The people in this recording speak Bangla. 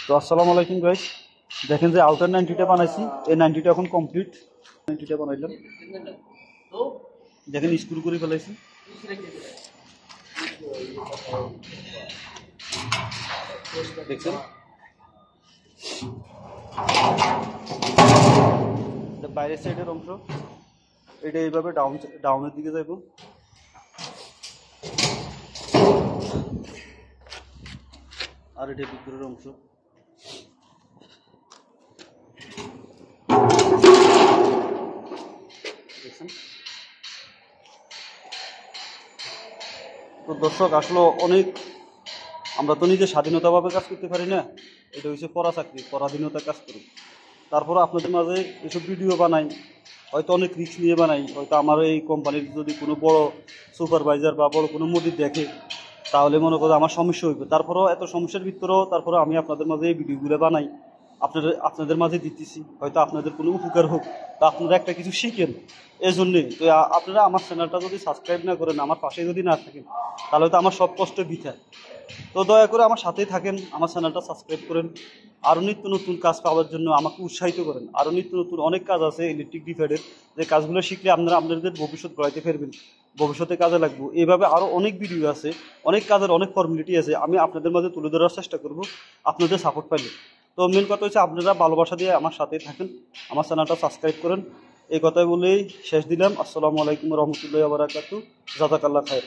তো আসসালামু আলাইকুম গাইস, দেখেন যে আউটার 90টা বানাইছি। এই 90টা এখন কমপ্লিট। 90টা বানাইলাম, দেখেন স্ক্রু করে ফেলাইছি। দেখছেন, বাইরের সাইডের অংশ এটা এইভাবে ডাউনের দিকে যাইব। আর এটা ভিতরের অংশ। তো দর্শক, আসলে অনেক আমরা তো নিজে স্বাধীনতাভাবে কাজ করতে পারি না। এটা হচ্ছে পড়া চাকরি, পরাধীনতা কাজ করি। তারপরে আপনাদের মাঝে এসব ভিডিও বানাই, হয়তো অনেক রিস্ক নিয়ে বানাই। হয়তো আমার এই কোম্পানির যদি কোনো বড় সুপারভাইজার বা বড় কোনো মুদির দেখে, তাহলে মনে করো আমার সমস্যা হইবে। তারপরেও এত সমস্যার ভিতরেও তারপরে আমি আপনাদের মাঝে এই ভিডিওগুলো বানাই, আপনাদের মাঝে দিতেছি। হয়তো আপনাদের কোনো উপকার হোক বা আপনারা একটা কিছু শিখেন। এই জন্যে তো আপনারা আমার চ্যানেলটা যদি সাবস্ক্রাইব না করেন, আমার পাশে যদি না থাকেন, তাহলে তো আমার সব কষ্ট বৃথা। তো দয়া করে আমার সাথেই থাকেন, আমার চ্যানেলটা সাবস্ক্রাইব করেন। আরও নিত্য নতুন কাজ পাওয়ার জন্য আমাকে উৎসাহিত করেন। আরও নিত্য নতুন অনেক কাজ আছে ইলেকট্রিক ডিভাইডের, যে কাজগুলো শিখলে আপনারা আপনাদের ভবিষ্যৎ গড়াইতে পারবেন, ভবিষ্যতে কাজে লাগবে। এইভাবে আরও অনেক ভিডিও আছে, অনেক কাজের অনেক ফর্মালিটি আছে, আমি আপনাদের মাঝে তুলে ধরার চেষ্টা করব আপনাদের সাপোর্ট পাইলে। তো মেন কথা হচ্ছে আপনারা ভালোবাসা দিয়ে আমার সাথেই থাকেন, আমার চ্যানেলটা সাবস্ক্রাইব করেন। এই কথা বলেই শেষ দিলাম। আসসালামু আলাইকুম রহমতুল্লাহি ওয়া বারাকাতুহু। জাযাকাল্লাহ খায়ের।